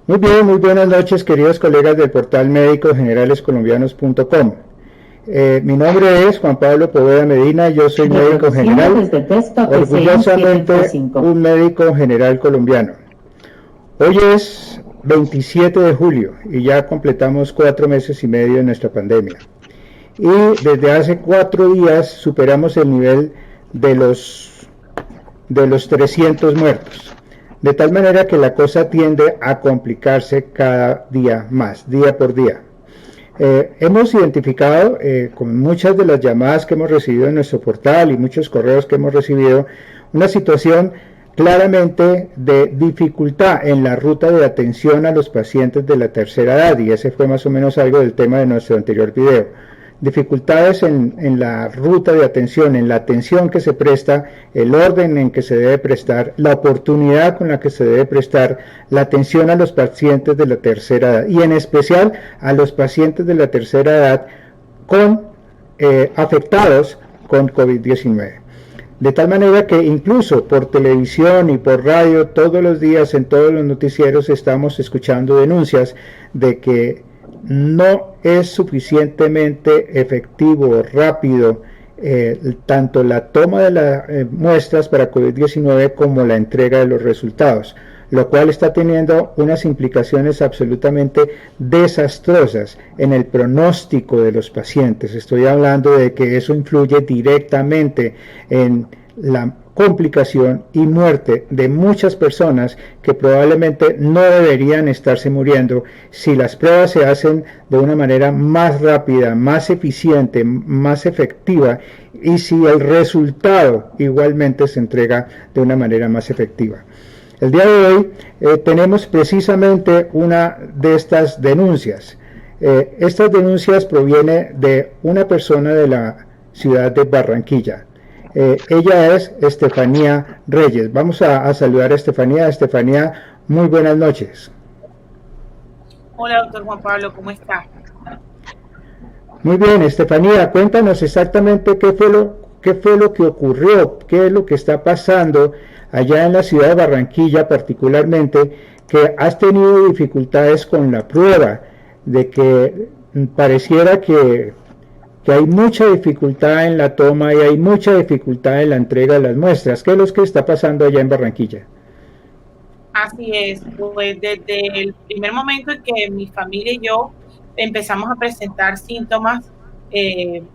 Muy bien, muy buenas noches, queridos colegas del portal médicosgeneralescolombianos.com. Mi nombre es Juan Pablo Poveda Medina, yo soy médico general, orgullosamente un médico general colombiano. Hoy es 27 de julio y ya completamos 4 meses y medio de nuestra pandemia. Y desde hace 4 días superamos el nivel de los 300 muertos. De tal manera que la cosa tiende a complicarse cada día más, día por día. Hemos identificado con muchas de las llamadas que hemos recibido en nuestro portal y muchos correos que hemos recibido una situación claramente de dificultad en la ruta de atención a los pacientes de la tercera edad, y ese fue más o menos algo del tema de nuestro anterior video. Dificultades en la ruta de atención, en la atención que se presta, el orden en que se debe prestar, la oportunidad con la que se debe prestar la atención a los pacientes de la tercera edad, y en especial a los pacientes de la tercera edad afectados con COVID-19. De tal manera que incluso por televisión y por radio, todos los días en todos los noticieros estamos escuchando denuncias de que no es suficientemente efectivo, rápido, tanto la toma de las muestras para COVID-19 como la entrega de los resultados, lo cual está teniendo unas implicaciones absolutamente desastrosas en el pronóstico de los pacientes. Estoy hablando de que eso influye directamente en la complicación y muerte de muchas personas que probablemente no deberían estarse muriendo si las pruebas se hacen de una manera más rápida, más eficiente, más efectiva, y si el resultado igualmente se entrega de una manera más efectiva. El día de hoy tenemos precisamente una de estas denuncias. Estas denuncias provienen de una persona de la ciudad de Barranquilla. Ella es Estefanía Reyes. Vamos a saludar a Estefanía. Estefanía, muy buenas noches. Hola, doctor Juan Pablo, ¿cómo está? Muy bien, Estefanía, cuéntanos exactamente qué fue lo que ocurrió, qué es lo que está pasando allá en la ciudad de Barranquilla particularmente, que has tenido dificultades con la prueba, de que pareciera que hay mucha dificultad en la toma y hay mucha dificultad en la entrega de las muestras. ¿Qué es lo que está pasando allá en Barranquilla? Así es, pues desde el primer momento en que mi familia y yo empezamos a presentar síntomas,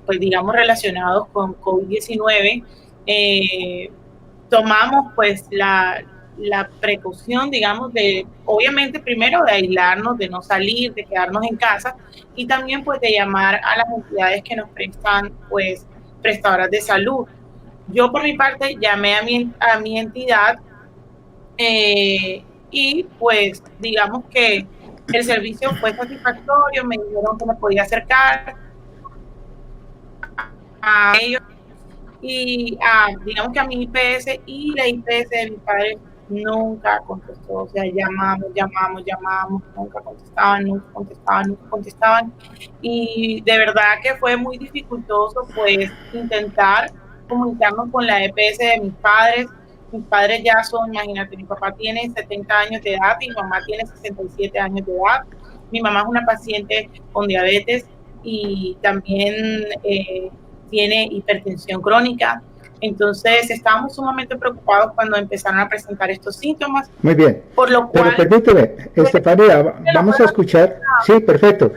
pues digamos relacionados con COVID-19, tomamos pues la precaución, digamos, de obviamente primero de aislarnos, de no salir, de quedarnos en casa, y también pues de llamar a las entidades que nos prestan pues prestadoras de salud. Yo por mi parte llamé a mi entidad, y pues digamos que el servicio fue satisfactorio, me dijeron que me podía acercar a ellos y digamos que a mi IPS, y la IPS de mi padre nunca contestó. O sea, llamamos, nunca contestaban, nunca contestaban, y de verdad que fue muy dificultoso pues intentar comunicarnos con la EPS de mis padres. Mis padres ya son, imagínate, mi papá tiene 70 años de edad, mi mamá tiene 67 años de edad, mi mamá es una paciente con diabetes y también tiene hipertensión crónica. Entonces estábamos sumamente preocupados cuando empezaron a presentar estos síntomas. Muy bien, Por lo pero cual, permíteme, pues, Estefanía, vamos a escuchar, sí, perfecto.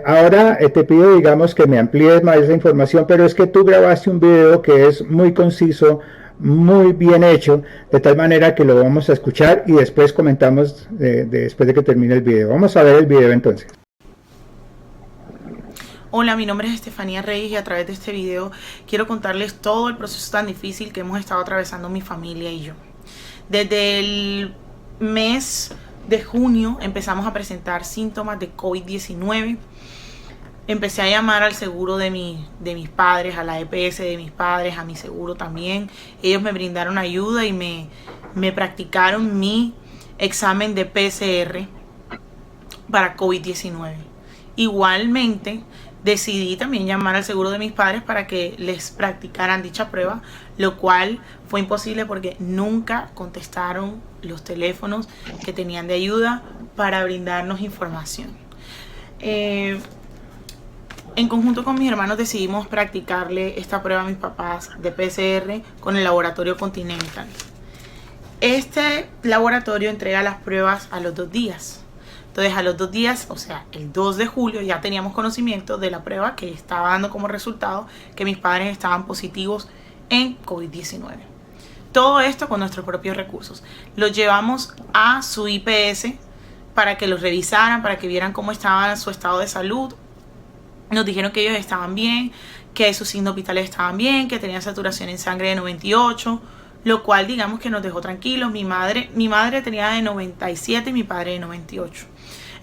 Ahora te pido, digamos, que me amplíes más esa información, pero es que tú grabaste un video que es muy conciso, muy bien hecho, de tal manera que lo vamos a escuchar y después comentamos después de que termine el video. Vamos a ver el video entonces. hola, mi nombre es Estefanía Reyes y a través de este video quiero contarles todo el proceso tan difícil que hemos estado atravesando mi familia y yo. Desde el mes de junio empezamos a presentar síntomas de COVID-19. Empecé a llamar al seguro de mis padres, a la EPS de mis padres, a mi seguro también. Ellos me brindaron ayuda y me practicaron mi examen de PCR para COVID-19. Igualmente, decidí también llamar al seguro de mis padres para que les practicaran dicha prueba, lo cual fue imposible porque nunca contestaron los teléfonos que tenían de ayuda para brindarnos información. En conjunto con mis hermanos decidimos practicarle esta prueba a mis papás de PCR con el laboratorio Continental. Este laboratorio entrega las pruebas a los 2 días. Entonces a los 2 días, o sea, el 2 de julio ya teníamos conocimiento de la prueba que estaba dando como resultado que mis padres estaban positivos en COVID-19. Todo esto con nuestros propios recursos. Los llevamos a su IPS para que los revisaran, para que vieran cómo estaba su estado de salud. Nos dijeron que ellos estaban bien, que sus signos vitales estaban bien, que tenían saturación en sangre de 98, lo cual digamos que nos dejó tranquilos. Mi madre tenía de 97 y mi padre de 98.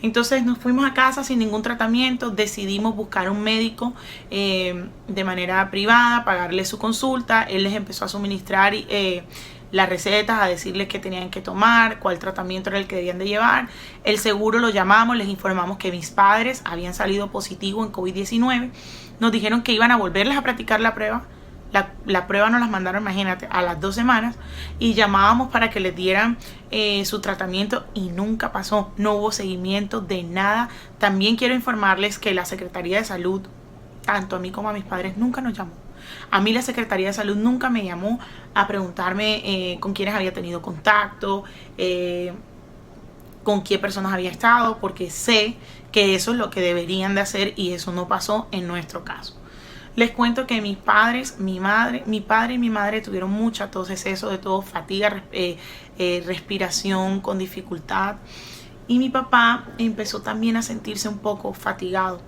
Entonces nos fuimos a casa sin ningún tratamiento, decidimos buscar un médico de manera privada, pagarle su consulta. Él les empezó a suministrar las recetas, a decirles qué tenían que tomar, cuál tratamiento era el que debían de llevar. El seguro lo llamamos, les informamos que mis padres habían salido positivos en COVID-19. Nos dijeron que iban a volverles a practicar la prueba. La prueba nos las mandaron, imagínate, a las 2 semanas, y llamábamos para que les dieran su tratamiento y nunca pasó, no hubo seguimiento de nada. También quiero informarles que la Secretaría de Salud, tanto a mí como a mis padres, nunca nos llamó. A mí la Secretaría de Salud nunca me llamó a preguntarme con quiénes había tenido contacto, con qué personas había estado, porque sé que eso es lo que deberían de hacer y eso no pasó en nuestro caso. Les cuento que mis padres, mi padre y mi madre tuvieron mucha tos, exceso de tos, fatiga, respiración con dificultad. Y mi papá empezó también a sentirse un poco fatigado,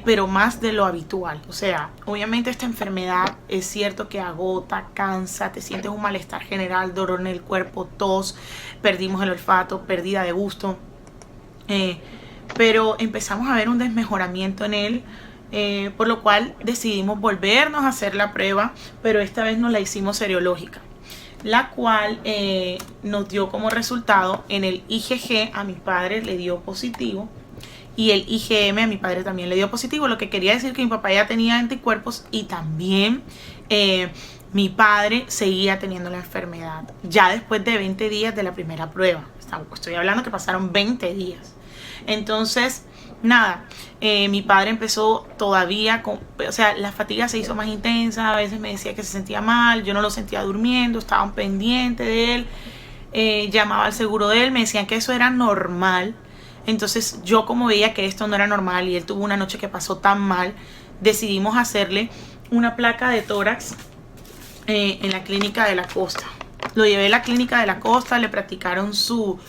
pero más de lo habitual. O sea, obviamente esta enfermedad es cierto que agota, cansa, te sientes un malestar general, dolor en el cuerpo, tos, perdimos el olfato, pérdida de gusto. Pero empezamos a ver un desmejoramiento en él. Por lo cual decidimos volvernos a hacer la prueba, pero esta vez nos la hicimos serológica, la cual nos dio como resultado en el IgG a mi padre le dio positivo y el IgM a mi padre también le dio positivo, lo que quería decir que mi papá ya tenía anticuerpos y también mi padre seguía teniendo la enfermedad ya después de 20 días de la primera prueba. Estoy hablando que pasaron 20 días. Entonces nada, mi padre empezó todavía o sea, la fatiga se hizo más intensa, a veces me decía que se sentía mal, yo no lo sentía durmiendo, estaban pendientes de él, llamaba al seguro de él, me decían que eso era normal. Entonces yo, como veía que esto no era normal y él tuvo una noche que pasó tan mal, decidimos hacerle una placa de tórax en la clínica de la costa. Lo llevé a la clínica de la costa, le practicaron su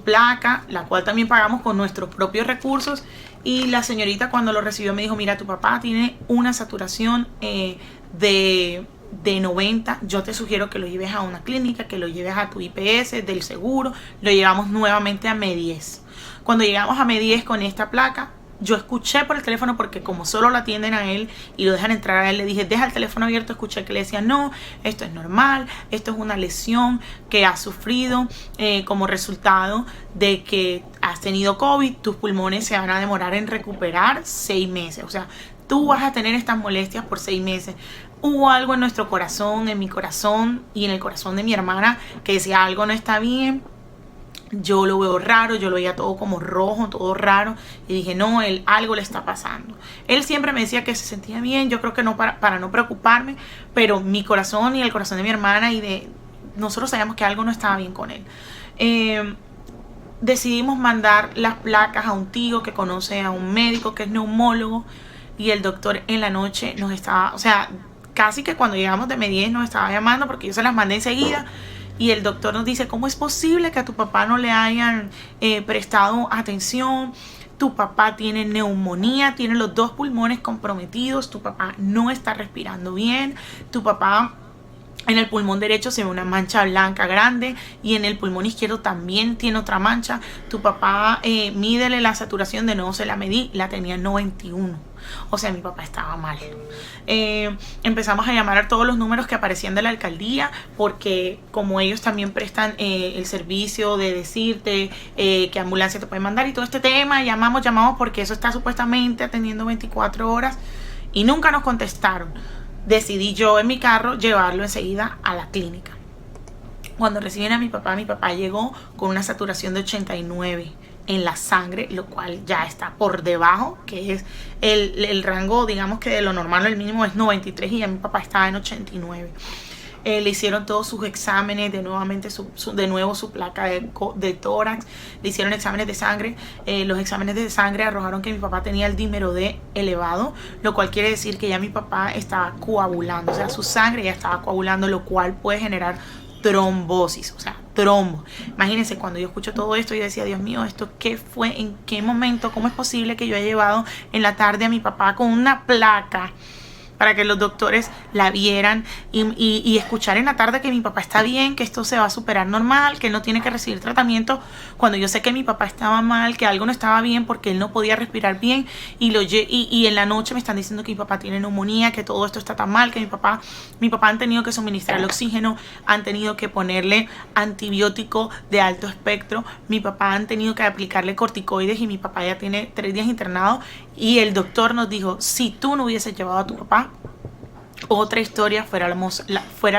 placa, la cual también pagamos con nuestros propios recursos, y la señorita cuando lo recibió me dijo: mira, tu papá tiene una saturación de 90, yo te sugiero que lo lleves a una clínica, que lo lleves a tu IPS del seguro. Lo llevamos nuevamente a M10. Cuando llegamos a M10 con esta placa, yo escuché por el teléfono, porque como solo lo atienden a él y lo dejan entrar a él, le dije: deja el teléfono abierto. Escuché que le decían: no, esto es normal, esto es una lesión que has sufrido como resultado de que has tenido COVID, tus pulmones se van a demorar en recuperar 6 meses, o sea, tú vas a tener estas molestias por 6 meses. Hubo algo en nuestro corazón, en mi corazón y en el corazón de mi hermana, que decía: algo no está bien. Yo lo veo raro, yo lo veía todo como rojo, todo raro, y dije: no, algo le está pasando. Él siempre me decía que se sentía bien, yo creo que no, para no preocuparme, pero mi corazón y el corazón de mi hermana nosotros sabíamos que algo no estaba bien con él. Decidimos mandar las placas a un tío que conoce a un médico que es neumólogo, y el doctor en la noche nos estaba, o sea, casi que cuando llegamos de M10 nos estaba llamando, porque yo se las mandé enseguida. Y el doctor nos dice: ¿cómo es posible que a tu papá no le hayan prestado atención? Tu papá tiene neumonía, tiene los 2 pulmones comprometidos, tu papá no está respirando bien, tu papá en el pulmón derecho se ve una mancha blanca grande y en el pulmón izquierdo también tiene otra mancha. Tu papá, mídele la saturación, de nuevo se la medí, la tenía 91. O sea, mi papá estaba mal. Empezamos a llamar a todos los números que aparecían de la alcaldía, porque como ellos también prestan el servicio de decirte qué ambulancia te pueden mandar y todo este tema, llamamos porque eso está supuestamente atendiendo 24 horas y nunca nos contestaron. Decidí yo en mi carro llevarlo enseguida a la clínica. Cuando reciben a mi papá llegó con una saturación de 89 en la sangre, lo cual ya está por debajo, que es el rango, digamos que de lo normal, el mínimo es 93 y ya mi papá estaba en 89. Le hicieron todos sus exámenes, de nuevo su placa de tórax, le hicieron exámenes de sangre. Los exámenes de sangre arrojaron que mi papá tenía el dímero D elevado, lo cual quiere decir que ya mi papá estaba coagulando, o sea, su sangre ya estaba coagulando, lo cual puede generar trombosis, o sea, trombo. Imagínense, cuando yo escucho todo esto, yo decía, Dios mío, ¿esto qué fue? ¿En qué momento? ¿Cómo es posible que yo haya llevado en la tarde a mi papá con una placa para que los doctores la vieran y escuchar en la tarde que mi papá está bien, que esto se va a superar normal, que él no tiene que recibir tratamiento, cuando yo sé que mi papá estaba mal, que algo no estaba bien porque él no podía respirar bien, y en la noche me están diciendo que mi papá tiene neumonía, que todo esto está tan mal, que mi papá han tenido que suministrarle oxígeno, han tenido que ponerle antibiótico de alto espectro, mi papá han tenido que aplicarle corticoides y mi papá ya tiene 3 días internado, y el doctor nos dijo, si tú no hubieses llevado a tu papá, otra historia fuera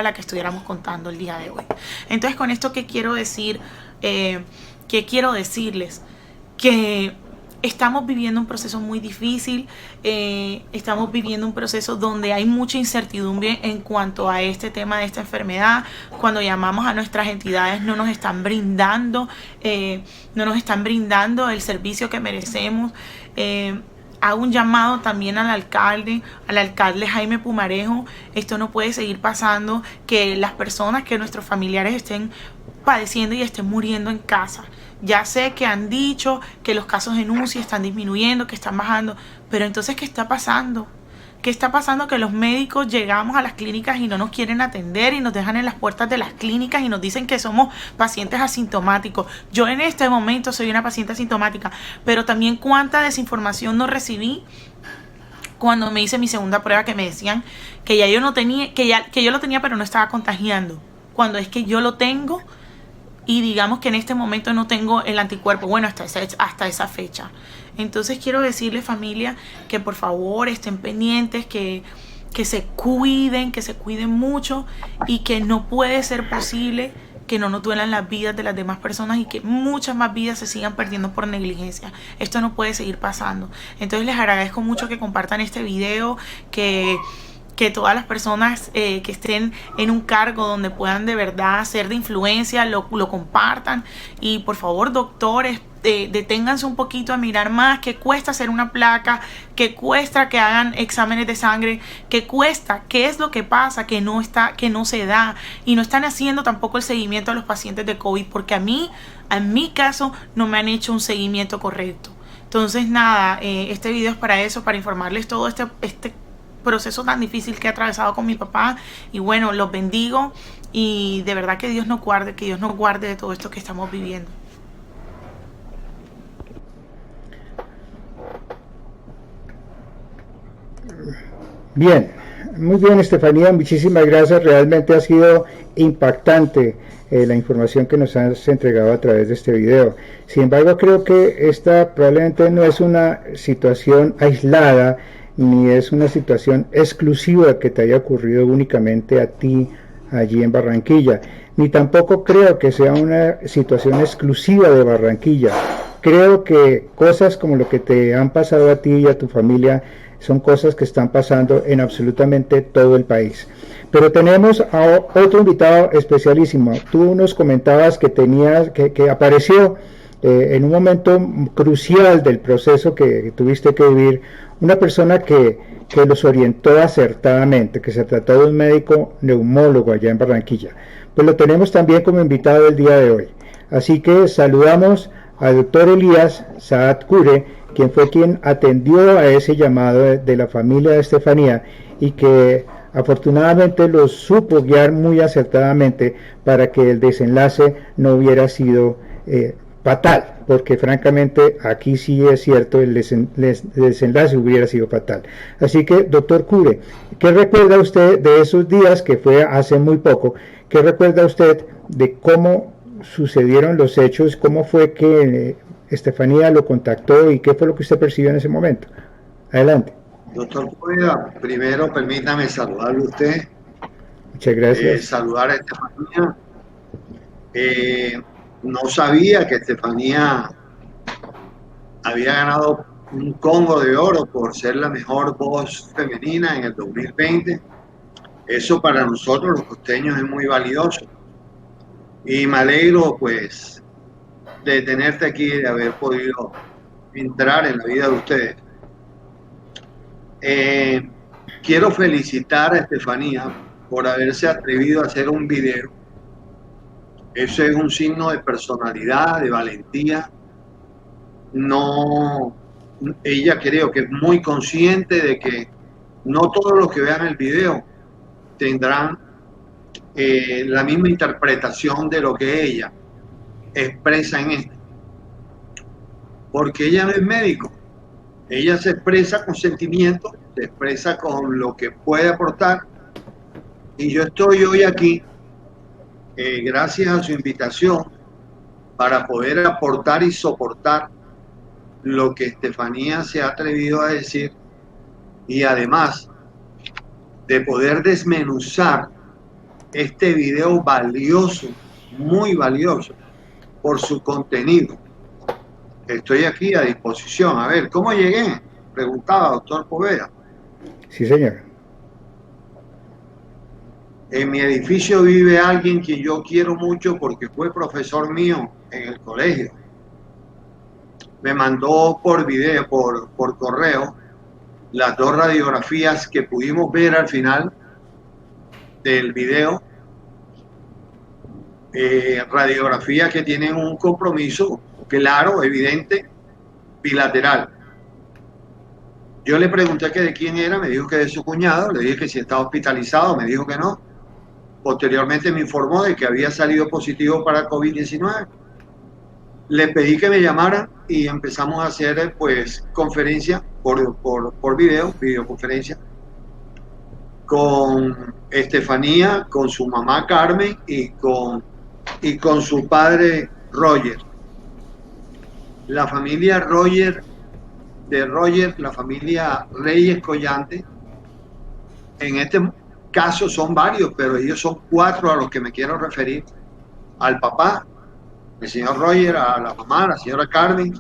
la que estuviéramos contando el día de hoy. Entonces, con esto, ¿qué quiero decir? ¿Qué quiero decirles? Que estamos viviendo un proceso muy difícil, estamos viviendo un proceso donde hay mucha incertidumbre en cuanto a este tema de esta enfermedad. Cuando llamamos a nuestras entidades no nos están brindando el servicio que merecemos. Hago un llamado también al alcalde Jaime Pumarejo. Esto no puede seguir pasando, que las personas, que nuestros familiares estén padeciendo y estén muriendo en casa. Ya sé que han dicho que los casos en UCI están disminuyendo, que están bajando, pero entonces, ¿qué está pasando? ¿Qué está pasando? Que los médicos llegamos a las clínicas y no nos quieren atender y nos dejan en las puertas de las clínicas y nos dicen que somos pacientes asintomáticos. Yo en este momento soy una paciente asintomática, pero también cuánta desinformación no recibí cuando me hice mi segunda prueba, que me decían que ya yo no tenía, que yo lo tenía pero no estaba contagiando, cuando es que yo lo tengo y digamos que en este momento no tengo el anticuerpo, bueno, hasta esa fecha. Entonces quiero decirle, familia, que por favor estén pendientes, que se cuiden mucho, y que no puede ser posible que no nos duelan las vidas de las demás personas y que muchas más vidas se sigan perdiendo por negligencia. Esto no puede seguir pasando. Entonces les agradezco mucho que compartan este video, que todas las personas que estén en un cargo donde puedan de verdad ser de influencia lo compartan. Y por favor, doctores, deténganse un poquito a mirar más qué cuesta hacer una placa, qué cuesta que hagan exámenes de sangre, qué cuesta, qué es lo que pasa, que no se da, y no están haciendo tampoco el seguimiento a los pacientes de COVID, porque en mi caso no me han hecho un seguimiento correcto. Entonces nada, este video es para eso, para informarles todo este proceso tan difícil que he atravesado con mi papá. Y bueno, los bendigo, y de verdad que Dios nos guarde, de todo esto que estamos viviendo. Bien, muy bien, Estefanía, muchísimas gracias. Realmente ha sido impactante la información que nos has entregado a través de este video. Sin embargo, creo que esta probablemente no es una situación aislada, ni es una situación exclusiva que te haya ocurrido únicamente a ti allí en Barranquilla, ni tampoco creo que sea una situación exclusiva de Barranquilla. Creo que cosas como lo que te han pasado a ti y a tu familia son cosas que están pasando en absolutamente todo el país. Pero tenemos a otro invitado especialísimo. Tú nos comentabas que apareció en un momento crucial del proceso que tuviste que vivir, una persona que los orientó acertadamente, que se trató de un médico neumólogo allá en Barranquilla. Pues lo tenemos también como invitado el día de hoy. Así que saludamos al doctor Elías Saad Cure, quien atendió a ese llamado de la familia de Estefanía, y que afortunadamente los supo guiar muy acertadamente para que el desenlace no hubiera sido fatal, porque francamente aquí sí es cierto, el desenlace hubiera sido fatal. Así que, doctor Cure, ¿qué recuerda usted de esos días, que fue hace muy poco? ¿Qué recuerda usted de cómo sucedieron los hechos? ¿Cómo fue que Estefanía lo contactó y qué fue lo que usted percibió en ese momento? Adelante. Doctor Cuida, primero permítame saludarle a usted. Muchas gracias. Saludar a Estefanía No sabía que Estefanía había ganado un Congo de Oro por ser la mejor voz femenina en el 2020. Eso para nosotros los costeños es muy valioso. Y me alegro pues de tenerte aquí, de haber podido entrar en la vida de ustedes. Quiero felicitar a Estefanía por haberse atrevido a hacer un video. Eso es un signo de personalidad, de valentía. No, ella creo que es muy consciente de que no todos los que vean el video tendrán la misma interpretación de lo que ella expresa en esto. Porque ella no es médico. Ella se expresa con sentimiento, se expresa con lo que puede aportar. Y yo estoy hoy aquí, gracias a su invitación, para poder aportar y soportar lo que Estefanía se ha atrevido a decir, y además de poder desmenuzar este video valioso, muy valioso, por su contenido. Estoy aquí a disposición. A ver, ¿cómo llegué? Preguntaba doctor Poveda. Sí, señor. En mi edificio vive alguien que yo quiero mucho porque fue profesor mío en el colegio. Me mandó por video, por correo, las 2 radiografías que pudimos ver al final del video. Radiografías que tienen un compromiso claro, evidente, bilateral. Yo le pregunté que de quién era, me dijo que de su cuñado, le dije que si estaba hospitalizado, me dijo que no. Posteriormente me informó de que había salido positivo para COVID-19. Le pedí que me llamaran y empezamos a hacer pues conferencia por videoconferencia con Estefanía, con su mamá Carmen y con su padre Roger. La familia Roger, la familia Reyes Collante, en este caso son varios, pero ellos son 4 a los que me quiero referir: al papá, el señor Roger, a la mamá, la señora Carmen,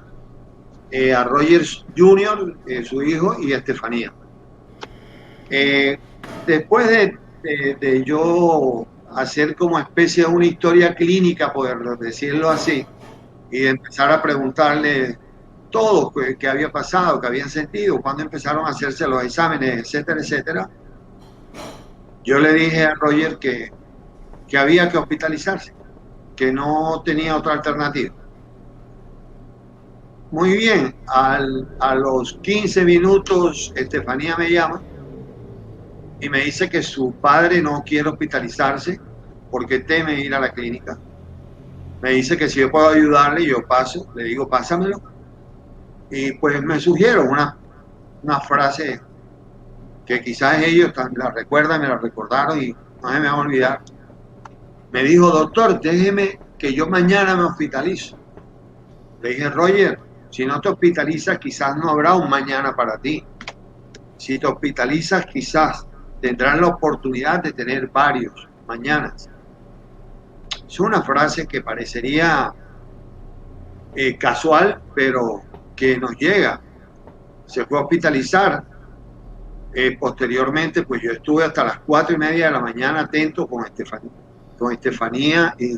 a Roger Jr., su hijo, y a Estefanía. Después de yo hacer como especie de una historia clínica, por decirlo así, y de empezar a preguntarle todo qué había pasado, qué habían sentido, cuándo empezaron a hacerse los exámenes, etcétera, etcétera, yo le dije a Roger que había que hospitalizarse, que no tenía otra alternativa. Muy bien, a los 15 minutos Estefanía me llama y me dice que su padre no quiere hospitalizarse porque teme ir a la clínica. Me dice que si yo puedo ayudarle, yo paso, le digo pásamelo. Y pues me sugiero una frase que quizás ellos la recuerdan, me la recordaron y no se me va a olvidar. Me dijo: doctor, déjeme que yo mañana me hospitalizo. Le dije: Roger, si no te hospitalizas, quizás no habrá un mañana para ti. Si te hospitalizas, quizás tendrás la oportunidad de tener varios mañanas. Es una frase que parecería casual, pero que nos llega. Se fue a hospitalizar. Posteriormente, pues yo estuve hasta las 4:30 de la mañana atento con Estefanía y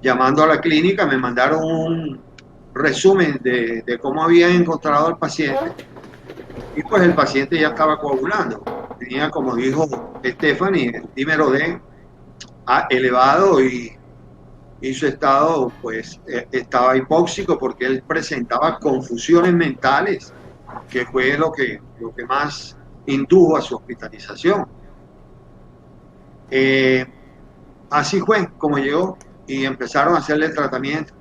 llamando a la clínica. Me mandaron un resumen de cómo habían encontrado al paciente, y pues el paciente ya estaba coagulando. Tenía, como dijo Stephanie, el dímero D elevado y su estado pues estaba hipóxico porque él presentaba confusiones mentales, que fue lo que más indujo a su hospitalización. Así fue como llegó y empezaron a hacerle el tratamiento,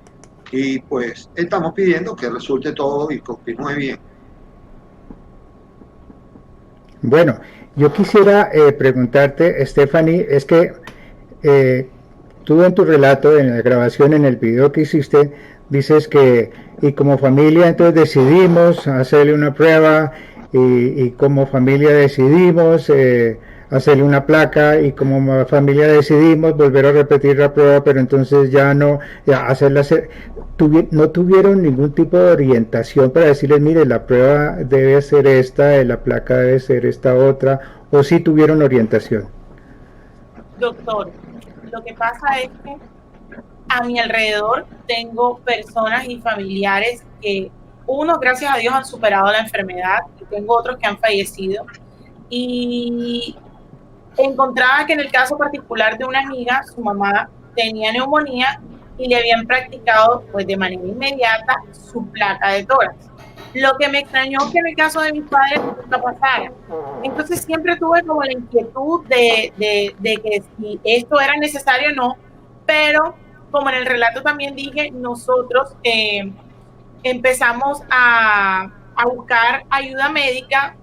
y pues estamos pidiendo que resulte todo y continúe bien. Bueno, yo quisiera preguntarte, Stephanie, es que tú en tu relato, en la grabación, en el video que hiciste, dices que y como familia entonces decidimos hacerle una prueba y como familia decidimos hacerle una placa y como familia decidimos volver a repetir la prueba, pero entonces ya no, ya hacerla, no tuvieron ningún tipo de orientación para decirles, mire, la prueba debe ser esta, la placa debe ser esta otra, o sí tuvieron orientación. Doctor, lo que pasa es que a mi alrededor tengo personas y familiares que unos, gracias a Dios, han superado la enfermedad y tengo otros que han fallecido. Y encontraba que en el caso particular de una amiga, su mamá tenía neumonía y le habían practicado pues de manera inmediata su placa de tórax. Lo que me extrañó que en el caso de mis padres nunca pasara. Entonces siempre tuve como la inquietud de que si esto era necesario o no, pero como en el relato también dije, nosotros empezamos a buscar ayuda médica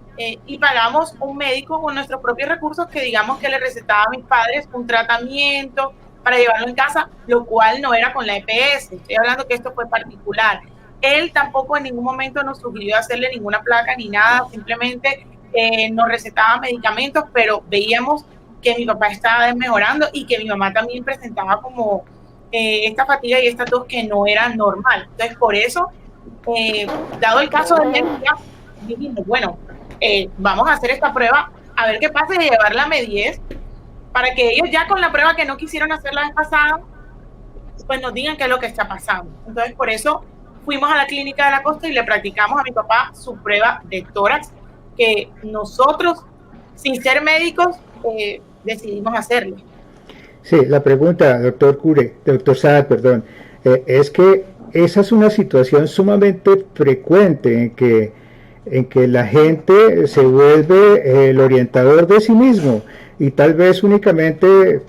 y pagamos un médico con nuestros propios recursos que digamos que le recetaba a mis padres un tratamiento para llevarlo en casa, lo cual no era con la EPS. Estoy hablando que esto fue particular. Él tampoco en ningún momento nos sugirió hacerle ninguna placa ni nada, simplemente nos recetaba medicamentos, pero veíamos que mi papá estaba desmejorando y que mi mamá también presentaba como esta fatiga y esta tos que no era normal. Entonces, por eso, dado el caso de mi amiga, dijimos, bueno, vamos a hacer esta prueba, a ver qué pasa y llevarla a M10 para que ellos ya con la prueba que no quisieron hacer la vez pasada, pues nos digan qué es lo que está pasando. Entonces, por eso fuimos a la clínica de la Costa y le practicamos a mi papá su prueba de tórax, que nosotros, sin ser médicos, decidimos hacerlo. Sí, la pregunta, doctor Saad, perdón, es que esa es una situación sumamente frecuente en que la gente se vuelve el orientador de sí mismo y tal vez únicamente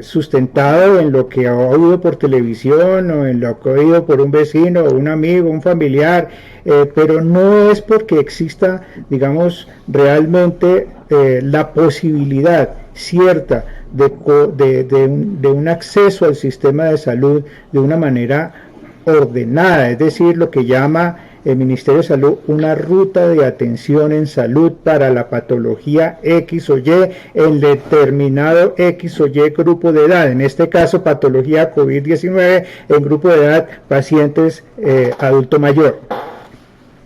sustentado en lo que ha oído por televisión o en lo que ha oído por un vecino o un amigo, un familiar, pero no es porque exista, digamos, realmente la posibilidad cierta de un acceso al sistema de salud de una manera ordenada, es decir, lo que llama el Ministerio de Salud una ruta de atención en salud para la patología X o Y en determinado X o Y grupo de edad, en este caso patología COVID-19 en grupo de edad pacientes adulto mayor.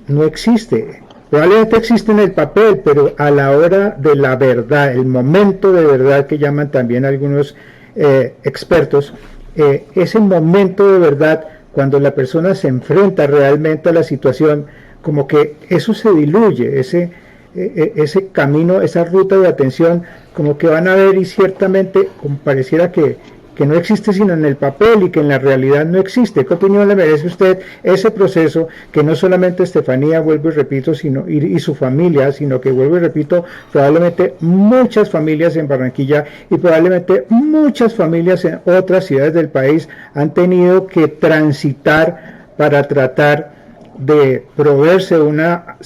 No existe. Probablemente existe en el papel, pero a la hora de la verdad, el momento de verdad que llaman también algunos expertos, ese momento de verdad, cuando la persona se enfrenta realmente a la situación, como que eso se diluye, ese camino, esa ruta de atención, como que van a ver y ciertamente como pareciera que no existe sino en el papel y que en la realidad no existe. ¿Qué opinión le merece usted ese proceso que no solamente Estefanía, vuelvo y repito, y su familia, sino que, vuelvo y repito, probablemente muchas familias en Barranquilla y probablemente muchas familias en otras ciudades del país han tenido que transitar para tratar de proveerse una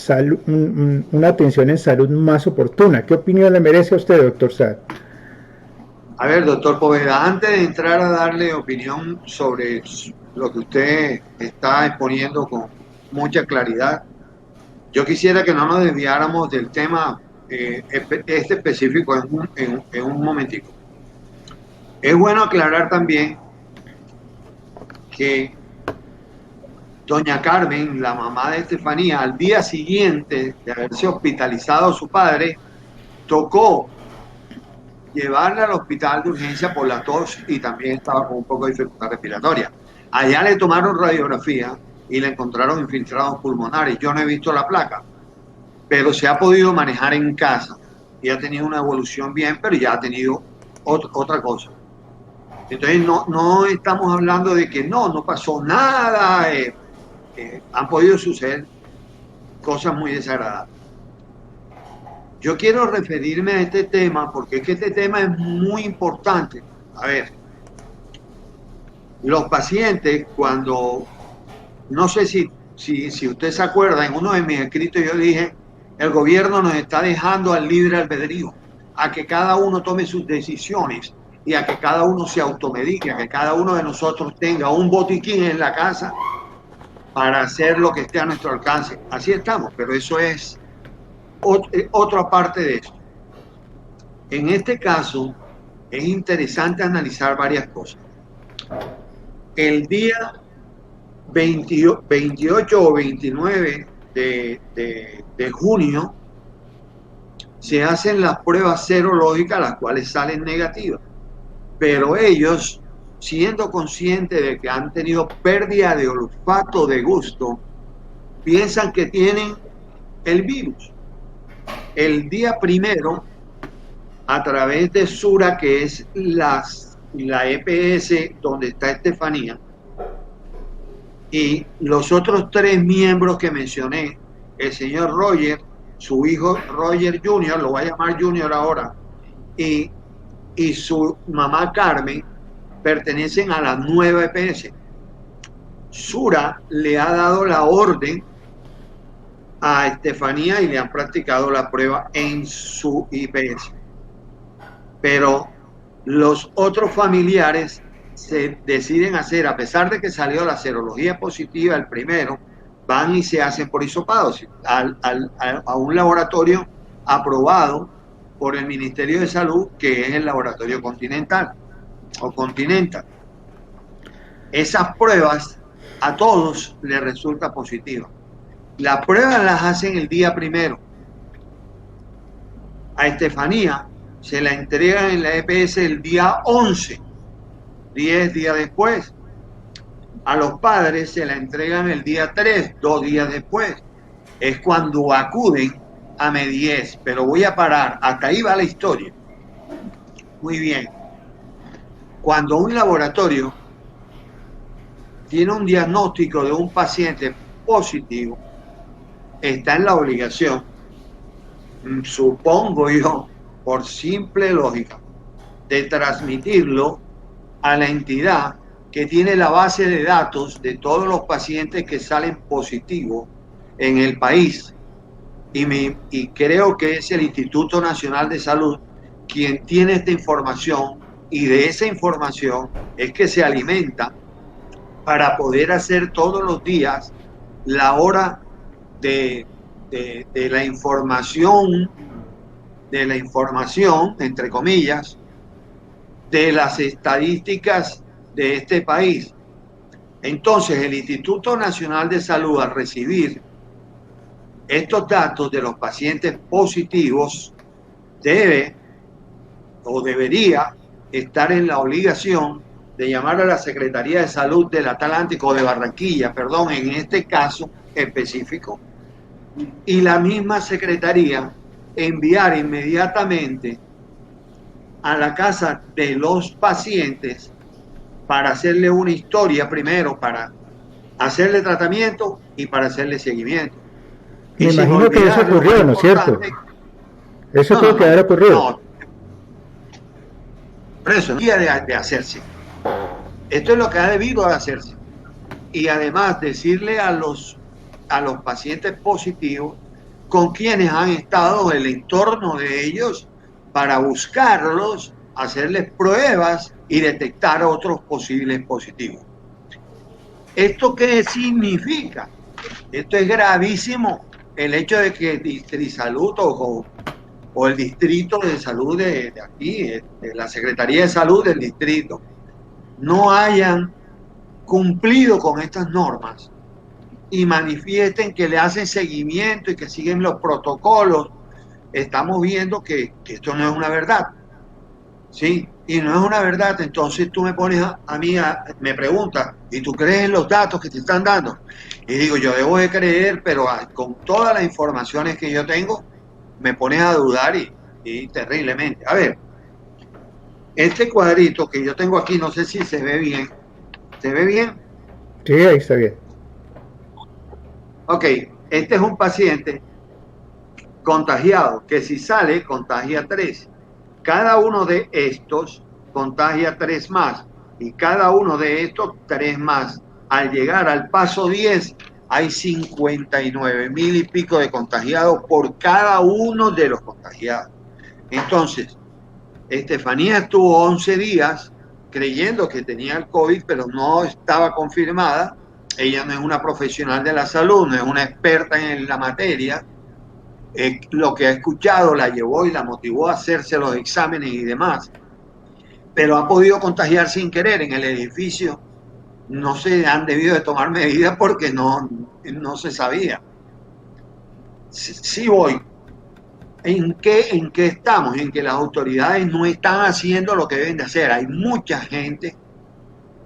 atención en salud más oportuna? ¿Qué opinión le merece a usted, doctor Saad? A ver, doctor Poveda, antes de entrar a darle opinión sobre lo que usted está exponiendo con mucha claridad, yo quisiera que no nos desviáramos del tema este específico en un momentico. Es bueno aclarar también que doña Carmen, la mamá de Estefanía, al día siguiente de haberse hospitalizado su padre, tocó llevarla al hospital de urgencia por la tos y también estaba con un poco de dificultad respiratoria. Allá le tomaron radiografía y le encontraron infiltrados pulmonares. Yo no he visto la placa, pero se ha podido manejar en casa y ha tenido una evolución bien, pero ya ha tenido otra cosa. Entonces no estamos hablando de que no pasó nada, han podido suceder cosas muy desagradables. Yo quiero referirme a este tema porque es que este tema es muy importante. A ver, los pacientes cuando, no sé si usted se acuerda, en uno de mis escritos yo dije, el gobierno nos está dejando al libre albedrío, a que cada uno tome sus decisiones y a que cada uno se automedique, a que cada uno de nosotros tenga un botiquín en la casa para hacer lo que esté a nuestro alcance. Así estamos, pero eso es otra parte de esto. En este caso, es interesante analizar varias cosas. El día 28 o 29 de junio se hacen las pruebas serológicas, las cuales salen negativas. Pero ellos, siendo conscientes de que han tenido pérdida de olfato, de gusto, piensan que tienen el virus. El día primero, a través de Sura, que es la EPS donde está Estefanía, y los otros 3 miembros que mencioné, el señor Roger, su hijo Roger Jr., lo voy a llamar Junior ahora, y su mamá Carmen, pertenecen a la nueva EPS. Sura le ha dado la orden a Estefanía y le han practicado la prueba en su IPS. Pero los otros familiares se deciden hacer, a pesar de que salió la serología positiva el primero, van y se hacen por hisopados a un laboratorio aprobado por el Ministerio de Salud, que es el laboratorio Continental o Continental. Esas pruebas a todos les resulta positiva. Las pruebas las hacen el día primero. A Estefanía se la entregan en la EPS el día 11, 10 días después. A los padres se la entregan el día 3, 2 días después. Es cuando acuden a MEDIES, pero voy a parar, hasta ahí va la historia. Muy bien. Cuando un laboratorio tiene un diagnóstico de un paciente positivo, está en la obligación, supongo yo, por simple lógica, de transmitirlo a la entidad que tiene la base de datos de todos los pacientes que salen positivos en el país. Y creo que es el Instituto Nacional de Salud quien tiene esta información, y de esa información es que se alimenta para poder hacer todos los días la hora de la información, entre comillas, de las estadísticas de este país. Entonces, el Instituto Nacional de Salud, al recibir estos datos de los pacientes positivos, debe o debería estar en la obligación de llamar a la Secretaría de Salud del Atlántico, de Barranquilla, perdón, en este caso específico, y la misma secretaría enviar inmediatamente a la casa de los pacientes para hacerle una historia primero, para hacerle tratamiento y para hacerle seguimiento. Me imagino que eso ocurrió, ¿no es cierto? Eso tuvo que haber ocurrido. No, por eso, no debería de hacerse. Esto es lo que ha debido de hacerse. Y además decirle a los pacientes positivos con quienes han estado, el entorno de ellos, para buscarlos, hacerles pruebas y detectar otros posibles positivos. ¿Esto qué significa? Esto es gravísimo. El hecho de que Distrisalud o el Distrito de Salud de aquí, de la Secretaría de Salud del Distrito, no hayan cumplido con estas normas y manifiesten que le hacen seguimiento y que siguen los protocolos, estamos viendo que esto no es una verdad. ¿Sí? Y no es una verdad. Entonces tú me pones a mí, me preguntas, ¿y tú crees en los datos que te están dando? Y digo, yo debo de creer, pero con todas las informaciones que yo tengo, me pones a dudar y terriblemente. A ver, este cuadrito que yo tengo aquí, no sé si se ve bien. ¿Se ve bien? Sí, ahí está bien. Ok, este es un paciente contagiado, que si sale, contagia 3. Cada uno de estos contagia 3 más, y cada uno de estos 3 más. Al llegar al paso 10, hay 59,000 y pico de contagiados por cada uno de los contagiados. Entonces, Estefanía estuvo 11 días creyendo que tenía el COVID, pero no estaba confirmada. Ella no es una profesional de la salud, no es una experta en la materia, lo que ha escuchado la llevó y la motivó a hacerse los exámenes y demás, pero ha podido contagiar sin querer en el edificio. No se han debido de tomar medidas porque no se sabía. Sí voy. ¿En qué estamos? En que las autoridades no están haciendo lo que deben de hacer. Hay mucha gente,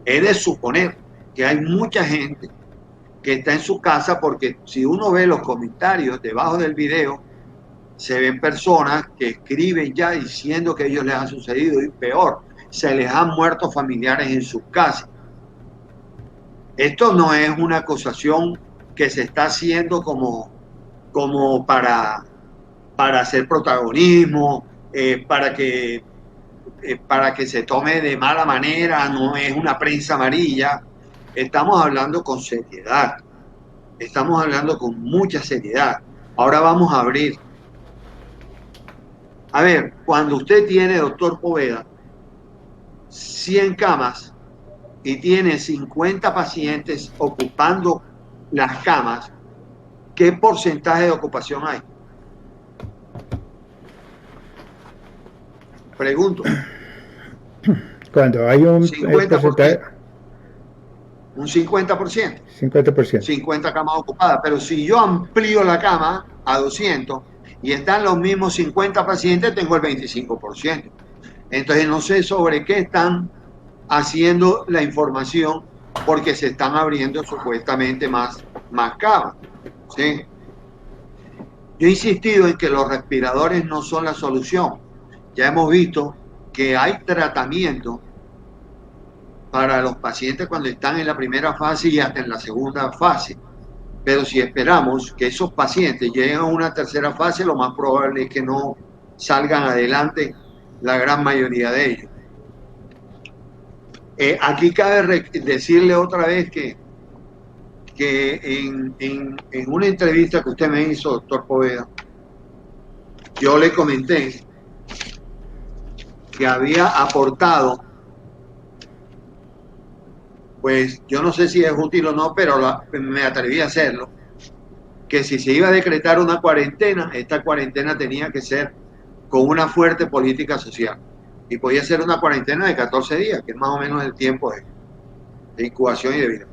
he de suponer que hay mucha gente que está en su casa, porque si uno ve los comentarios debajo del video, se ven personas que escriben ya diciendo que a ellos les ha sucedido, y peor, se les han muerto familiares en sus casas. Esto no es una acusación que se está haciendo como para hacer protagonismo, para que se tome de mala manera, no es una prensa amarilla. Estamos hablando con seriedad, estamos hablando con mucha seriedad. Ahora vamos a abrir. A ver, cuando usted tiene, doctor Poveda, 100 camas y tiene 50 pacientes ocupando las camas, ¿qué porcentaje de ocupación hay? Pregunto. Cuando hay un 50%. Un 50%. 50%. 50 camas ocupadas. Pero si yo amplío la cama a 200 y están los mismos 50 pacientes, tengo el 25%. Entonces no sé sobre qué están haciendo la información, porque se están abriendo supuestamente más camas. ¿Sí? Yo he insistido en que los respiradores no son la solución. Ya hemos visto que hay tratamiento para los pacientes cuando están en la primera fase y hasta en la segunda fase. Pero si esperamos que esos pacientes lleguen a una tercera fase, lo más probable es que no salgan adelante la gran mayoría de ellos. Aquí cabe decirle otra vez que en una entrevista que usted me hizo, doctor Poveda, yo le comenté que había aportado, pues yo no sé si es útil o no, pero me atreví a hacerlo, que si se iba a decretar una cuarentena, esta cuarentena tenía que ser con una fuerte política social, y podía ser una cuarentena de 14 días, que es más o menos el tiempo de incubación y de vida.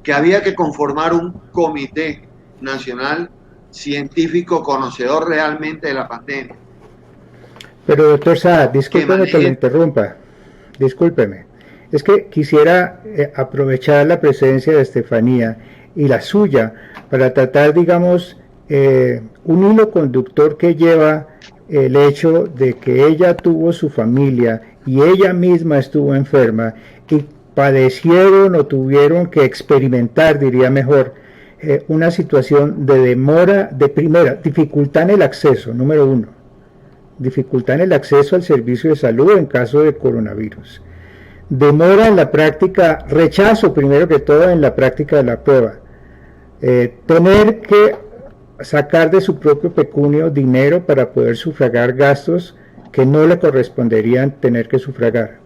Que había que conformar un comité nacional científico conocedor realmente de la pandemia. Pero doctor Saad, discúlpeme que lo interrumpa, discúlpeme. Es que quisiera aprovechar la presencia de Estefanía y la suya para tratar, digamos, un hilo conductor que lleva el hecho de que ella tuvo su familia y ella misma estuvo enferma y padecieron o tuvieron que experimentar, diría mejor, una situación de demora, de primera, dificultad en el acceso, número uno, dificultad en el acceso al servicio de salud en caso de coronavirus, demora en la práctica, rechazo primero que todo en la práctica de la prueba, tener que sacar de su propio pecunio dinero para poder sufragar gastos que no le corresponderían tener que sufragar,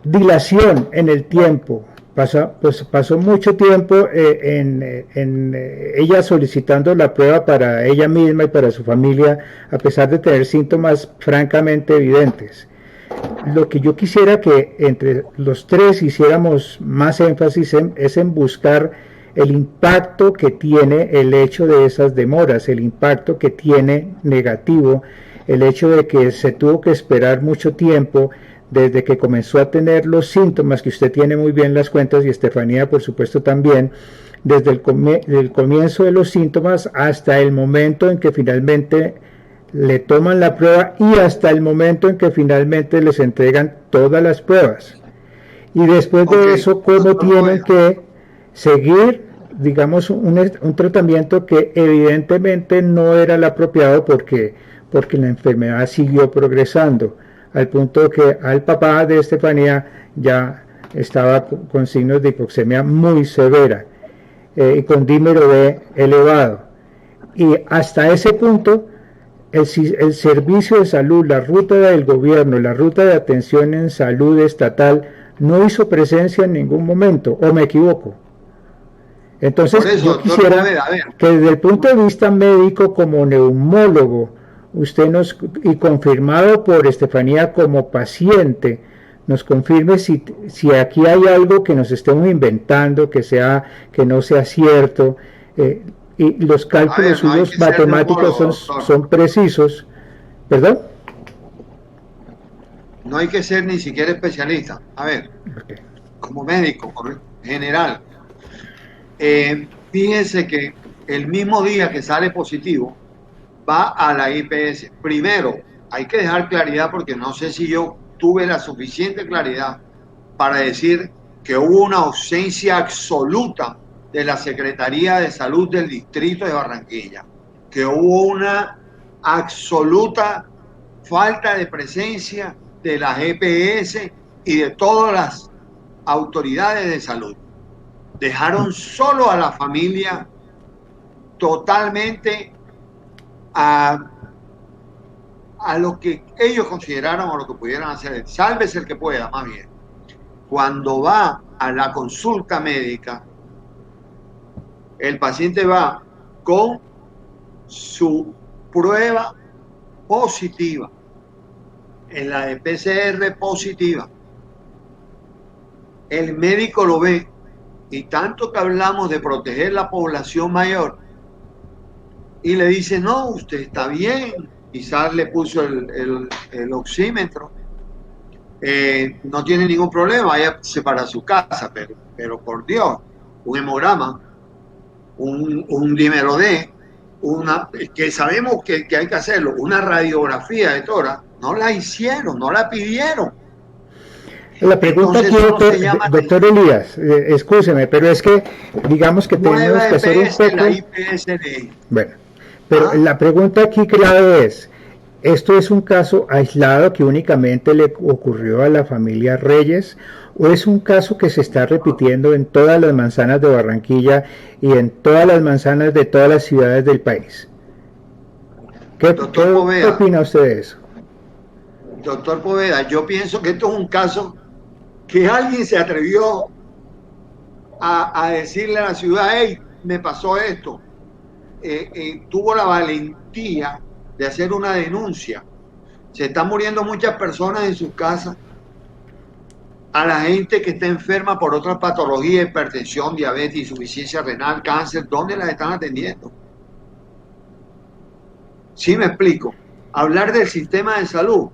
dilación en el tiempo, pasó mucho tiempo ella solicitando la prueba para ella misma y para su familia, a pesar de tener síntomas francamente evidentes. Lo que yo quisiera que entre los tres hiciéramos más énfasis es en buscar el impacto que tiene el hecho de esas demoras, el impacto que tiene negativo, el hecho de que se tuvo que esperar mucho tiempo desde que comenzó a tener los síntomas, que usted tiene muy bien las cuentas y Estefanía por supuesto también, desde el comienzo de los síntomas hasta el momento en que finalmente le toman la prueba y hasta el momento en que finalmente les entregan todas las pruebas. Y después de eso, cómo tienen que seguir, digamos, un tratamiento que evidentemente no era el apropiado porque la enfermedad siguió progresando, al punto que al papá de Estefanía ya estaba con signos de hipoxemia muy severa y con dímero D elevado. Y hasta ese punto, el servicio de salud, la ruta del gobierno, la ruta de atención en salud estatal, no hizo presencia en ningún momento, ¿o me equivoco? Entonces, Por eso, yo doctor quisiera Poveda, a ver, que desde el punto de vista médico, como neumólogo, usted nos, y confirmado por Estefanía como paciente, nos confirme si aquí hay algo que nos estemos inventando, que no sea cierto, y los a ver, cálculos no hay suyos que ser matemáticos neumólogo, doctor. son precisos, ¿perdón? No hay que ser ni siquiera especialista. A ver, Okay. como médico general, fíjense que el mismo día que sale positivo, va a la IPS. Primero, hay que dejar claridad porque no sé si yo tuve la suficiente claridad para decir que hubo una ausencia absoluta de la Secretaría de Salud del Distrito de Barranquilla, que hubo una absoluta falta de presencia de las EPS y de todas las autoridades de salud. Dejaron solo a la familia totalmente a lo que ellos consideraron o lo que pudieran hacer. Sálvese el que pueda, más bien. Cuando va a la consulta médica, el paciente va con su prueba positiva, en la de PCR positiva. El médico lo ve y tanto que hablamos de proteger la población mayor y le dice, no, usted está bien. Quizás le puso el oxímetro. No tiene ningún problema, váyase para su casa, pero por Dios, un hemograma, un dímero D, que sabemos que hay que hacerlo, una radiografía de tórax, no la hicieron, no la pidieron. La pregunta Entonces, aquí, eso no se llama doctor Elías, escúcheme, pero es que digamos que tenemos que hacer un poco... la IPSD. Bueno, pero la pregunta aquí clave es, ¿esto es un caso aislado que únicamente le ocurrió a la familia Reyes o es un caso que se está repitiendo en todas las manzanas de Barranquilla y en todas las manzanas de todas las ciudades del país? ¿Qué opina usted de eso? Doctor Poveda, yo pienso que esto es un caso que alguien se atrevió a decirle a la ciudad, hey, me pasó esto. Tuvo la valentía de hacer una denuncia. Se están muriendo muchas personas en sus casas. A la gente que está enferma por otras patologías, hipertensión, diabetes, insuficiencia renal, cáncer, ¿dónde las están atendiendo? Sí, me explico. Hablar del sistema de salud.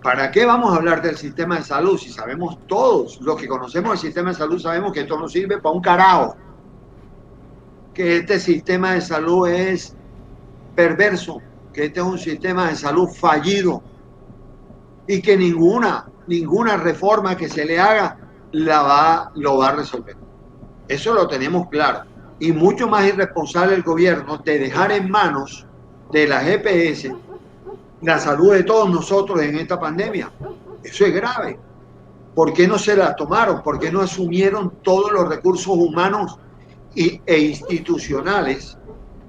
¿Para qué vamos a hablar del sistema de salud si sabemos todos, los que conocemos el sistema de salud, sabemos que esto no sirve para un carajo? Que este sistema de salud es perverso, que este es un sistema de salud fallido y que ninguna reforma que se le haga lo va a resolver. Eso lo tenemos claro. Y mucho más irresponsable el gobierno de dejar en manos de las EPS la salud de todos nosotros en esta pandemia. Eso es grave. ¿Por qué no se la tomaron? ¿Por qué no asumieron todos los recursos humanos e institucionales,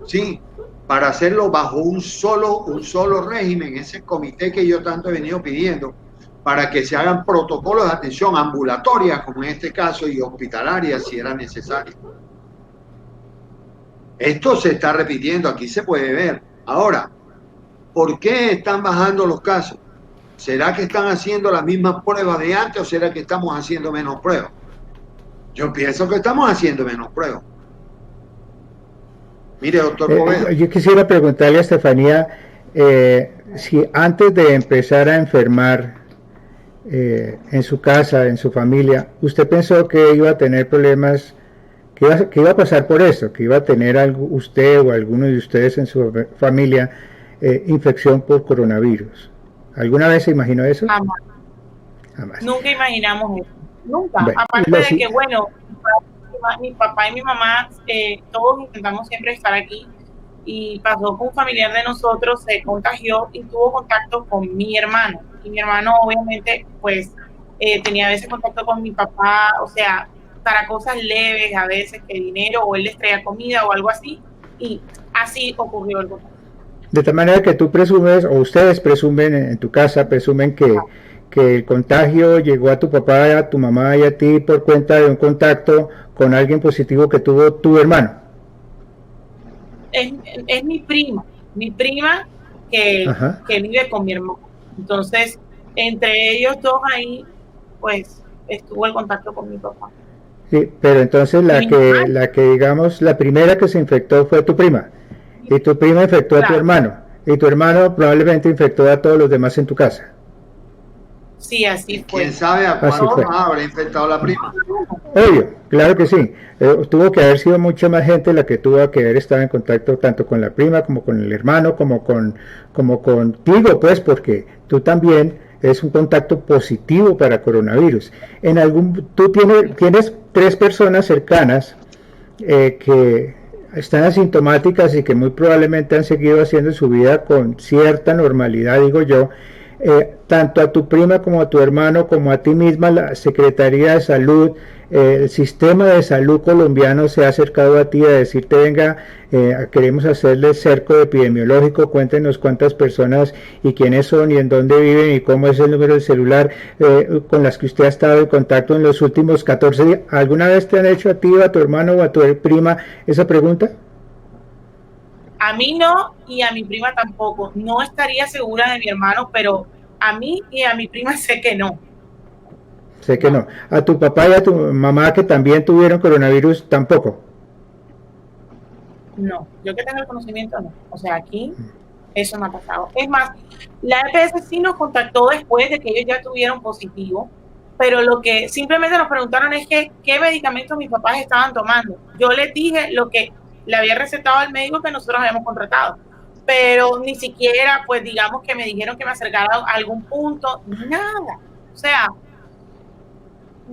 sí, para hacerlo bajo un solo régimen, ese comité que yo tanto he venido pidiendo, para que se hagan protocolos de atención ambulatoria, como en este caso, y hospitalaria, si era necesario? Esto se está repitiendo, aquí se puede ver. Ahora, ¿por qué están bajando los casos? ¿Será que están haciendo las mismas pruebas de antes o será que estamos haciendo menos pruebas? Yo pienso que estamos haciendo menos pruebas. Mire, doctor Poveda. Yo quisiera preguntarle a Estefanía si antes de empezar a enfermar en su casa, en su familia, ¿usted pensó que iba a tener problemas, que iba a pasar por esto, que iba a tener usted o alguno de ustedes en su familia infección por coronavirus? ¿Alguna vez se imaginó eso? Jamás. Jamás. Nunca imaginamos eso. Nunca. Bueno, aparte de que, bueno, mi papá y mi mamá, todos intentamos siempre estar aquí, y pasó con un familiar de nosotros, se contagió y tuvo contacto con mi hermano. Y mi hermano, obviamente, pues, tenía a veces contacto con mi papá, o sea, para cosas leves, a veces que dinero, o él les traía comida o algo así, y así ocurrió el contacto. De tal manera que tú presumes, o ustedes presumen en tu casa, presumen que el contagio llegó a tu papá, a tu mamá y a ti por cuenta de un contacto con alguien positivo que tuvo tu hermano. Es mi prima que vive con mi hermano. Entonces, entre ellos dos ahí, pues, estuvo el contacto con mi papá. Sí, pero entonces la que digamos, la primera que se infectó fue tu prima, y tu prima infectó a tu hermano, y tu hermano probablemente infectó a todos los demás en tu casa. Sí, así fue. ¿Quién sabe a cuánto más habrá infectado la prima? Obvio, claro que sí. Tuvo que haber sido mucha más gente la que tuvo que haber estado en contacto tanto con la prima como con el hermano, como contigo, pues, porque tú también es un contacto positivo para coronavirus. Tú tienes 3 personas cercanas que están asintomáticas y que muy probablemente han seguido haciendo su vida con cierta normalidad, digo yo. Tanto a tu prima como a tu hermano, como a ti misma, la Secretaría de Salud, el sistema de salud colombiano se ha acercado a ti a decirte, venga, queremos hacerle cerco epidemiológico, cuéntenos cuántas personas y quiénes son y en dónde viven y cómo es el número de celular con las que usted ha estado en contacto en los últimos 14 días. ¿Alguna vez te han hecho a ti, a tu hermano o a tu prima esa pregunta? A mí no, y a mi prima tampoco. No estaría segura de mi hermano, pero a mí y a mi prima sé que no. Sé que no. A tu papá y a tu mamá que también tuvieron coronavirus tampoco. No, yo que tengo el conocimiento no. O sea, aquí eso no ha pasado. Es más, la EPS sí nos contactó después de que ellos ya tuvieron positivo, pero lo que simplemente nos preguntaron es que qué medicamentos mis papás estaban tomando. Yo les dije lo que le había recetado al médico que nosotros habíamos contratado, pero ni siquiera, pues digamos que me dijeron que me acercara a algún punto, nada. O sea,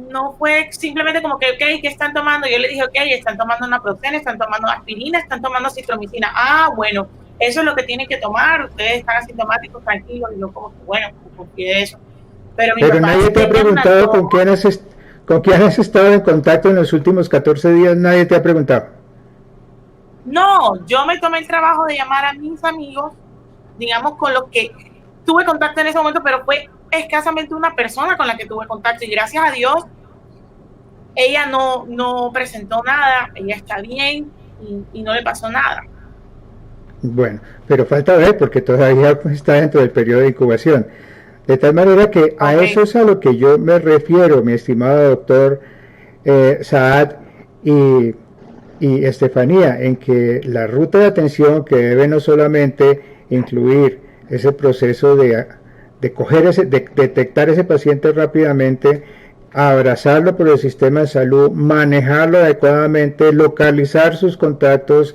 no fue simplemente como que, ok, ¿qué están tomando? Yo le dije, ok, están tomando naproxeno, están tomando aspirina, están tomando citromicina. Ah, bueno, eso es lo que tienen que tomar, ustedes están asintomáticos, tranquilos, y yo como que, bueno, confié de eso. Pero nadie te ha preguntado con quién has estado en contacto en los últimos 14 días, nadie te ha preguntado. No, yo me tomé el trabajo de llamar a mis amigos, digamos, con los que tuve contacto en ese momento, pero fue escasamente una persona con la que tuve contacto, y gracias a Dios ella no presentó nada, ella está bien y no le pasó nada. Bueno, pero falta ver porque todavía está dentro del periodo de incubación. De tal manera que a eso es a lo que yo me refiero, mi estimado doctor Saad y Estefanía, en que la ruta de atención que debe no solamente incluir ese proceso de detectar ese paciente rápidamente, abrazarlo por el sistema de salud, manejarlo adecuadamente, localizar sus contactos,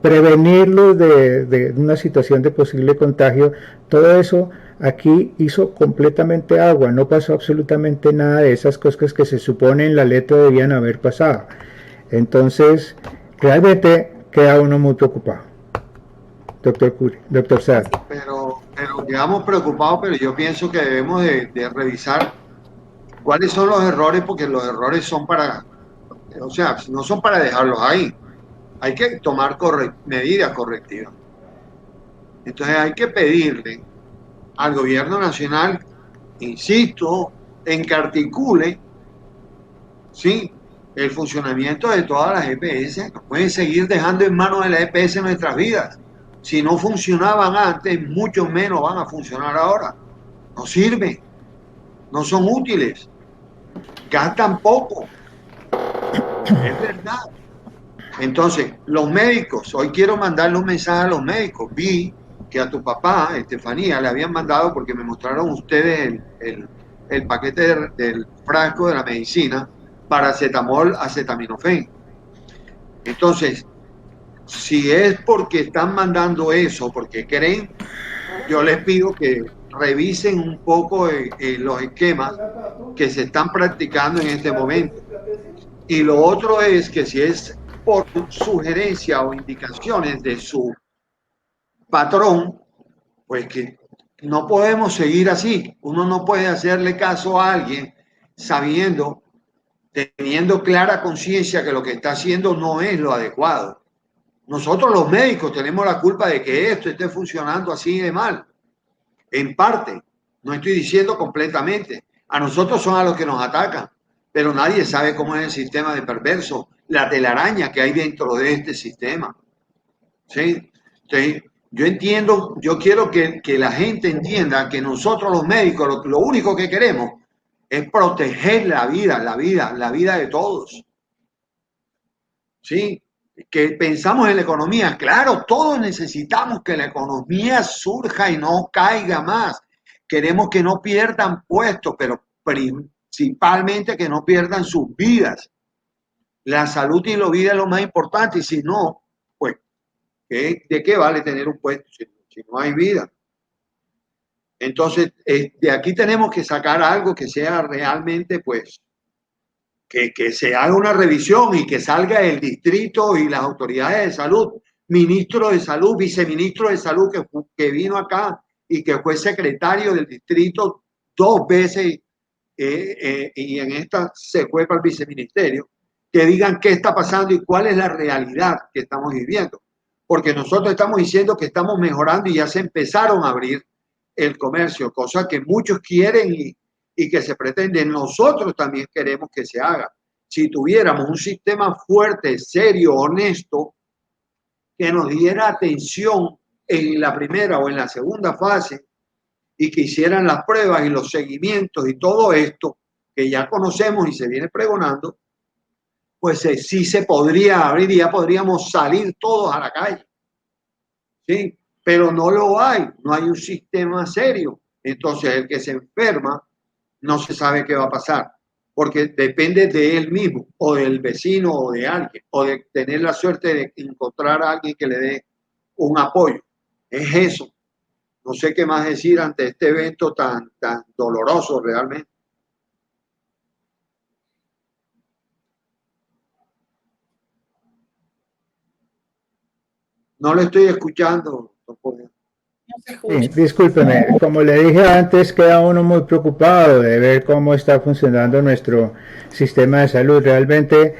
prevenirlos de una situación de posible contagio, todo eso aquí hizo completamente agua, no pasó absolutamente nada de esas cosas que se supone en la letra debían haber pasado. Entonces, realmente queda uno muy preocupado. Doctor Saad. Pero quedamos preocupados, pero yo pienso que debemos de revisar cuáles son los errores, porque los errores son o sea, no son para dejarlos ahí. Hay que tomar medidas correctivas. Entonces hay que pedirle al gobierno nacional, insisto, en que articule, ¿sí?, el funcionamiento de todas las EPS. No pueden seguir dejando en manos de la EPS nuestras vidas. Si no funcionaban antes, mucho menos van a funcionar ahora. No sirven, no son útiles, gastan poco. Es verdad. Entonces, los médicos, hoy quiero mandarle un mensaje a los médicos. Vi que a tu papá, Estefanía, le habían mandado, porque me mostraron ustedes el paquete del frasco de la medicina, paracetamol, acetaminofén. Entonces, si es porque están mandando eso, porque creen, yo les pido que revisen un poco los esquemas que se están practicando en este momento. Y lo otro es que si es por sugerencia o indicaciones de su patrón, pues que no podemos seguir así. Uno no puede hacerle caso a alguien sabiendo, teniendo clara conciencia que lo que está haciendo no es lo adecuado. Nosotros los médicos tenemos la culpa de que esto esté funcionando así de mal. En parte, no estoy diciendo completamente. A nosotros son a los que nos atacan. pero nadie sabe cómo es el sistema de perverso, la telaraña que hay dentro de este sistema. ¿Sí? ¿Sí? Yo entiendo, yo quiero que la gente entienda que nosotros los médicos lo único que queremos es proteger la vida de todos. ¿Sí? Que pensamos en la economía. Claro, todos necesitamos que la economía surja y no caiga más. Queremos que no pierdan puestos, pero principalmente que no pierdan sus vidas. La salud y la vida es lo más importante, y si no, pues, ¿de qué vale tener un puesto si no hay vida? Entonces, de aquí tenemos que sacar algo que sea realmente, pues, que se haga una revisión y que salga el distrito y las autoridades de salud, ministro de salud, viceministro de salud que vino acá y que fue secretario del distrito 2 veces y en esta se fue para el viceministerio, que digan qué está pasando y cuál es la realidad que estamos viviendo. Porque nosotros estamos diciendo que estamos mejorando y ya se empezaron a abrir el comercio, cosa que muchos quieren y que se pretende. Nosotros también queremos que se haga. Si tuviéramos un sistema fuerte, serio, honesto, que nos diera atención en la primera o en la segunda fase y que hicieran las pruebas y los seguimientos y todo esto que ya conocemos y se viene pregonando, pues sí se podría abrir y ya podríamos salir todos a la calle. ¿Sí? Pero no lo hay, no hay un sistema serio. Entonces el que se enferma no se sabe qué va a pasar, porque depende de él mismo o del vecino o de alguien, o de tener la suerte de encontrar a alguien que le dé un apoyo. Es eso. No sé qué más decir ante este evento tan doloroso realmente. No le estoy escuchando. Sí, discúlpeme, como le dije antes, queda uno muy preocupado de ver cómo está funcionando nuestro sistema de salud. Realmente,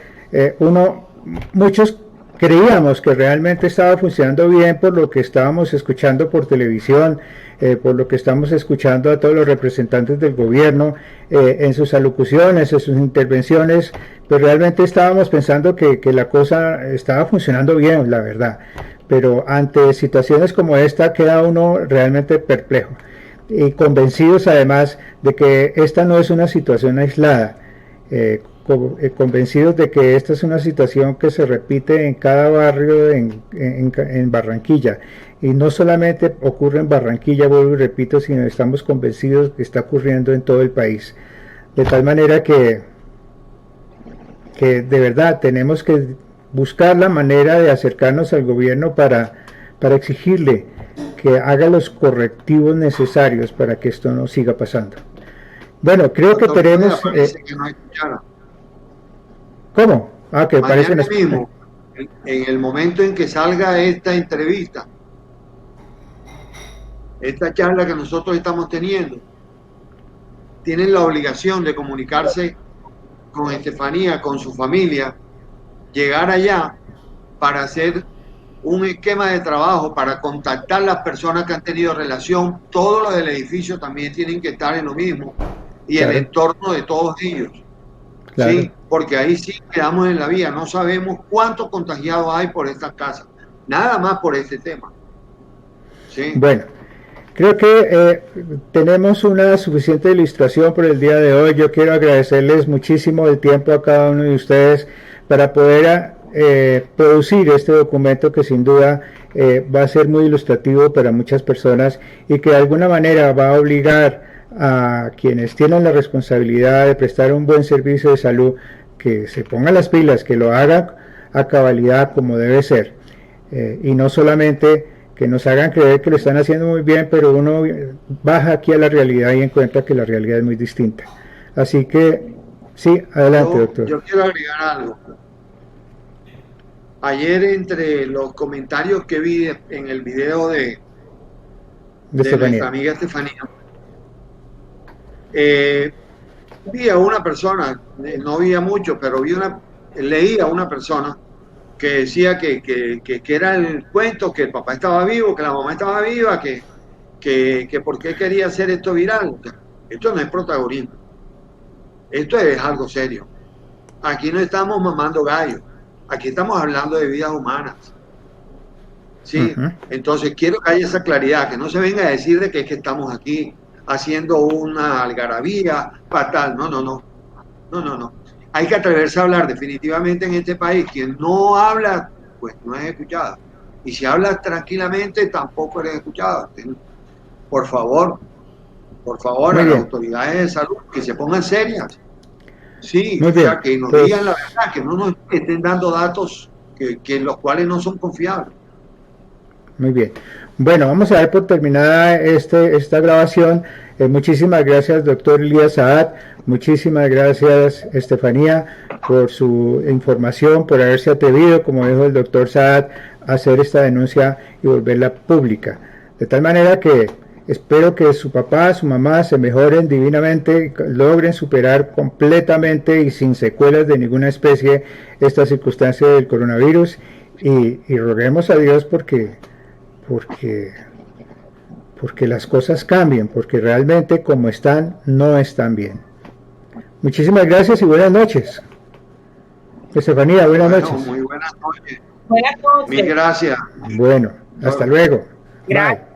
muchos creíamos que realmente estaba funcionando bien por lo que estábamos escuchando por televisión, por lo que estamos escuchando a todos los representantes del gobierno en sus alocuciones, en sus intervenciones, pero realmente estábamos pensando que la cosa estaba funcionando bien, la verdad. Pero ante situaciones como esta queda uno realmente perplejo y convencidos además de que esta no es una situación aislada, convencidos de que esta es una situación que se repite en cada barrio en Barranquilla, y no solamente ocurre en Barranquilla, vuelvo y repito, sino estamos convencidos que está ocurriendo en todo el país, de tal manera que de verdad tenemos que buscar la manera de acercarnos al gobierno para exigirle que haga los correctivos necesarios para que esto no siga pasando. Bueno, creo que tenemos... que no hay ¿Cómo? Ah, que parece mismo, en el momento en que salga esta entrevista, esta charla que nosotros estamos teniendo, tienen la obligación de comunicarse con Estefanía, con su familia, llegar allá para hacer un esquema de trabajo, para contactar las personas que han tenido relación. Todos los del edificio también tienen que estar en lo mismo, y claro, el entorno de todos ellos. Claro. ¿Sí? Porque ahí sí quedamos en la vía. No sabemos cuántos contagiados hay por estas casas, nada más por este tema. ¿Sí? Bueno, creo que tenemos una suficiente ilustración por el día de hoy. Yo quiero agradecerles muchísimo el tiempo a cada uno de ustedes para poder producir este documento que sin duda va a ser muy ilustrativo para muchas personas y que de alguna manera va a obligar a quienes tienen la responsabilidad de prestar un buen servicio de salud que se pongan las pilas, que lo hagan a cabalidad como debe ser, y no solamente que nos hagan creer que lo están haciendo muy bien, pero uno baja aquí a la realidad y encuentra que la realidad es muy distinta. Así que sí, adelante, doctor. Yo quiero agregar algo. Ayer, entre los comentarios que vi en el video de nuestra amiga Estefanía, vi a una persona, no vi a mucho, pero leí a una persona que decía que era el cuento, que el papá estaba vivo, que la mamá estaba viva, que por qué quería hacer esto viral. Esto no es protagonismo. Esto es algo serio. Aquí no estamos mamando gallo. Aquí estamos hablando de vidas humanas. ¿Sí? Entonces quiero que haya esa claridad, que no se venga a decir de que es que estamos aquí haciendo una algarabía fatal. No, no, no. No, no, no. Hay que atreverse a hablar definitivamente en este país. Quien no habla, pues no es escuchado. Y si hablas tranquilamente, tampoco eres escuchado. Por favor, a las autoridades de salud que se pongan serias. Sí, muy o sea, bien. que nos digan la verdad, que no nos estén dando datos que los cuales no son confiables. Muy bien. Bueno, vamos a dar por terminada esta grabación. Muchísimas gracias, doctor Elías Saad. Muchísimas gracias, Estefanía, por su información, por haberse atrevido, como dijo el doctor Saad, a hacer esta denuncia y volverla pública. De tal manera que espero que su papá, su mamá se mejoren divinamente, logren superar completamente y sin secuelas de ninguna especie esta circunstancia del coronavirus y roguemos a Dios porque las cosas cambien, porque realmente como están, no están bien. Muchísimas gracias y buenas noches. Estefanía, buenas noches. Muy buenas noches. Buenas noches. Mil gracias. Bueno, hasta luego. Gracias. Bye.